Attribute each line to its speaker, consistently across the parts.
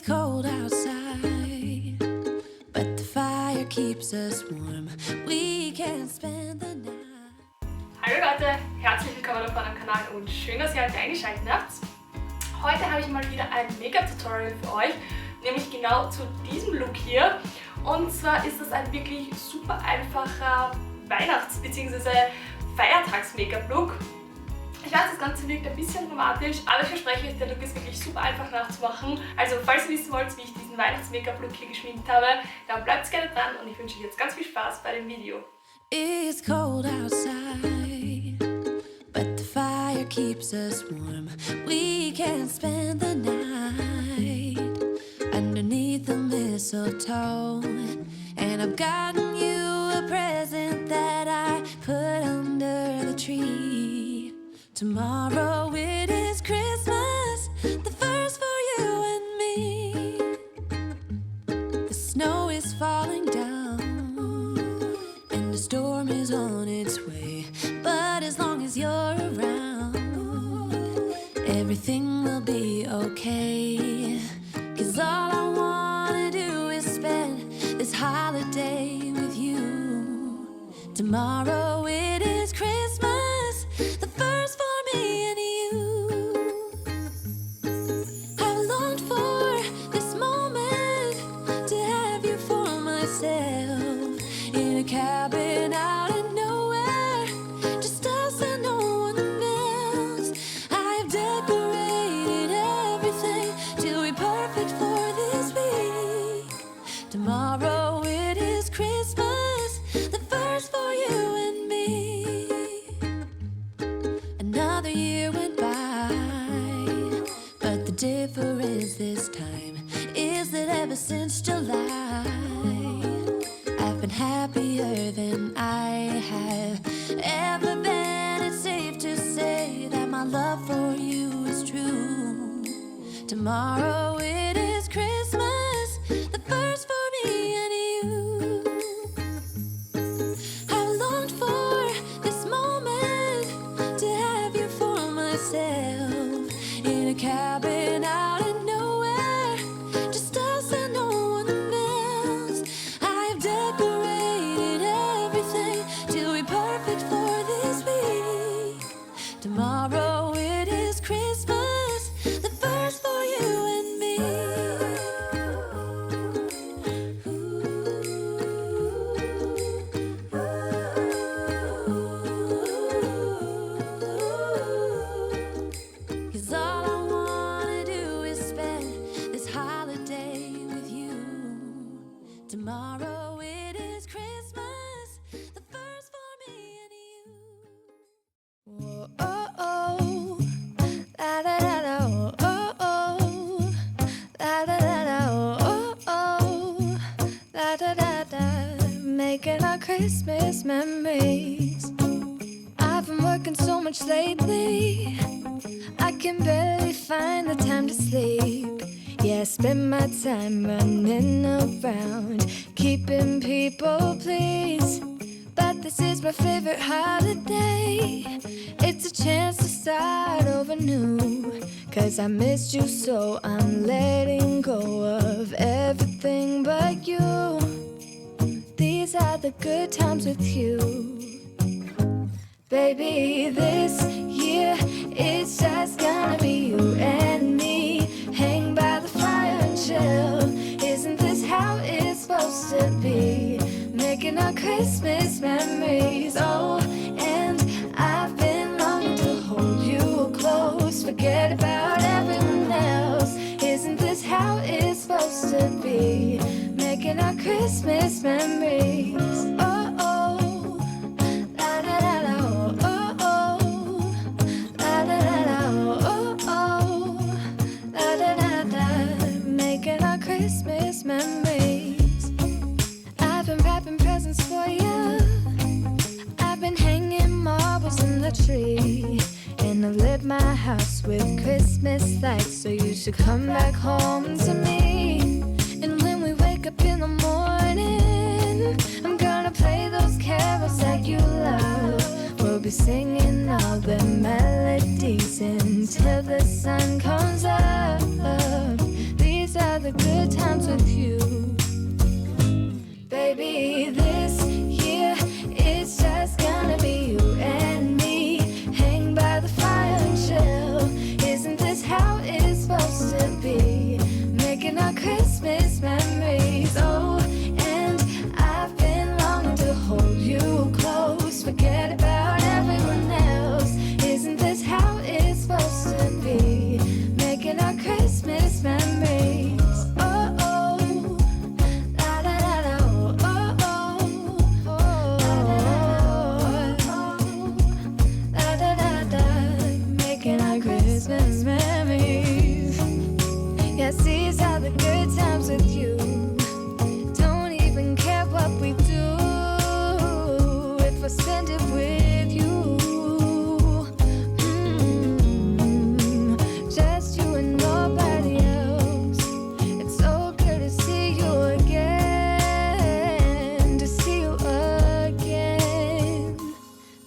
Speaker 1: cold outside, but the fire keeps us warm. We can spend the night.
Speaker 2: Hallo Leute, herzlich willkommen auf meinem Kanal und schön, dass ihr heute eingeschaltet habt. Heute habe ich mal wieder ein Make-up-Tutorial für euch, nämlich genau zu diesem Look hier. Und zwar ist das ein wirklich super einfacher Weihnachts- bzw. Feiertags Make Up Look. Ich weiß, das Ganze wirkt ein bisschen dramatisch, aber ich verspreche euch, der Look ist wirklich super einfach nachzumachen. Also falls ihr wissen wollt, wie ich diesen Weihnachts Make Up Look hier geschminkt habe, dann bleibt gerne dran und ich wünsche euch jetzt ganz viel Spaß bei dem Video.
Speaker 1: It's cold outside, but the fire keeps us warm. We can spend the night underneath the mistletoe. And I've gotten you a present that I put under the tree. Tomorrow it is Christmas, the first for you and me. The snow is falling down and the storm is on its way. But as long as you're around, everything will be okay. 'Cause all I wanna do is spend this holiday with you. Tomorrow it is Christmas, the first for me and you. I've longed for this moment to have you for myself in a cabin out in nowhere, just us and no one else. I have decorated everything to be perfect for this week. Tomorrow it is Christmas, the first for you and me. Another year went by, but the difference this time is that ever since July, I've been happier than I have ever been. It's safe to say that my love for you is true. Tomorrow it is Christmas, the first for me and you. I've longed for this moment to have you for myself in a cabin out in nowhere, just us and no one else. I've decorated everything to be perfect for this week. Tomorrow it is Christmas, the first for you and me. Cause all I wanna do is spend this holiday with you. Tomorrow it is Christmas, the first for me and you. Whoa, oh, oh. La da da da, oh, oh, oh. La da da da, oh, oh, oh. La da da da. Making our Christmas memories. I've been working so much lately, I can barely find the time to sleep. Yeah, I spend my time running around, keeping people pleased. But this is my favorite holiday. It's a chance to start over new. 'Cause I missed you, so I'm letting go of everything but you. These are the good times with you. Baby, this year it's just gonna be you and me. Hang by the fire and chill. Isn't this how it's supposed to be? Making our Christmas memories. Oh, and I've been longing to hold you close. Forget about everyone else. Isn't this how it's supposed to be? Making our Christmas memories. Oh, oh. La da da da, oh, oh. La da da da, oh, oh. La da da da. Making our Christmas memories. I've been wrapping presents for you. I've been hanging marbles in the tree. And I've lit my house with Christmas lights. So you should come back home to me. And when we wake up in the morning, I'm gonna play those carols that you love. We'll be singing all the melodies until the sun comes up. These are the good times with you. Baby, this year it's just gonna be you and me. Hang by the fire and chill. Isn't this how it's supposed to be? Making our Christmas memories. Oh, and I've been longing to hold you close. Forget about everyone else. Isn't this how it's supposed to be? Making our Christmas memories. Oh, oh, la da da da, oh, oh, oh, la da da da, making our Christmas memories. Yes, these are the good times with you. Don't even care what we do if I spend it with you. Just you and nobody else. It's so good to see you again, to see you again.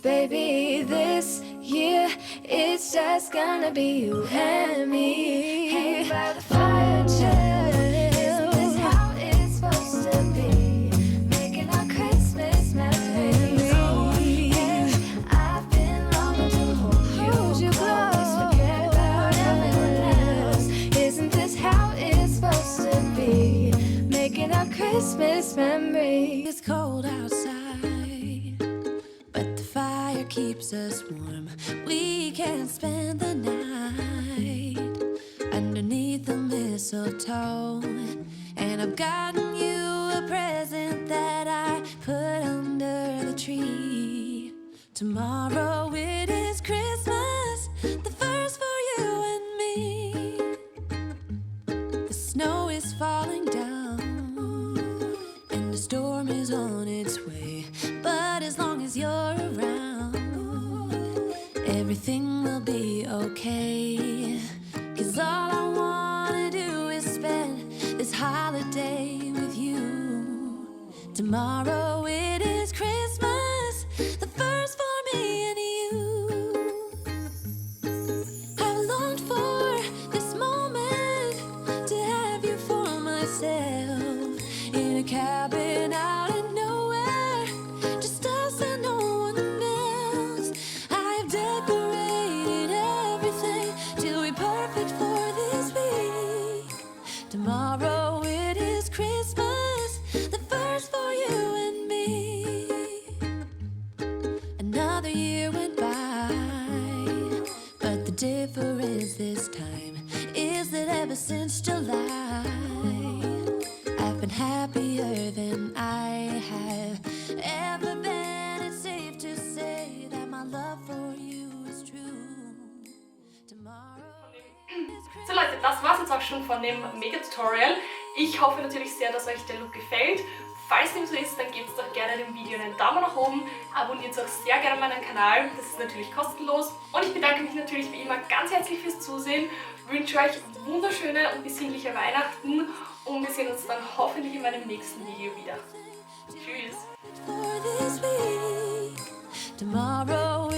Speaker 1: Baby, this year it's just gonna be you and me. Hang by the fire and chill. Isn't this how it's supposed to be? Making our Christmas memories. Oh, and I've been longing to hold you close. Forget about everyone else. Isn't this how it's supposed to be? Making our Christmas memories.
Speaker 3: It's cold outside, but the fire keeps us warm. We can spend the night underneath the mistletoe. And I've gotten you a present that I put under the tree. Tomorrow it is Christmas, the first for you and me. The snow is falling down and the storm is on its way. But as long as you're around, everything will be okay. 'Cause all I wanna do is spend this holiday with you. Tomorrow it is Christmas, the first for me and you. I've longed for this moment to have you for myself. In a cabin out in nowhere, just us and no one else. I've decorated everything to be perfect for this week. Tomorrow it is Christmas, the first for you and me. Another year went by, but the difference this time is that ever since July, I've been happier than I have ever been. It's safe to say that my love for you is true. Tomorrow is
Speaker 2: So Leute, das war's jetzt auch schon von dem Make-up-Tutorial. Ich hoffe natürlich sehr, dass euch der Look gefällt. Falls dem so ist, dann gebt doch gerne dem Video einen Daumen nach oben, abonniert auch sehr gerne meinen Kanal, das ist natürlich kostenlos. Und ich bedanke mich natürlich wie immer ganz herzlich fürs Zusehen, wünsche euch wunderschöne und besinnliche Weihnachten und wir sehen uns dann hoffentlich in meinem nächsten Video wieder. Tschüss!
Speaker 3: for this week. Tomorrow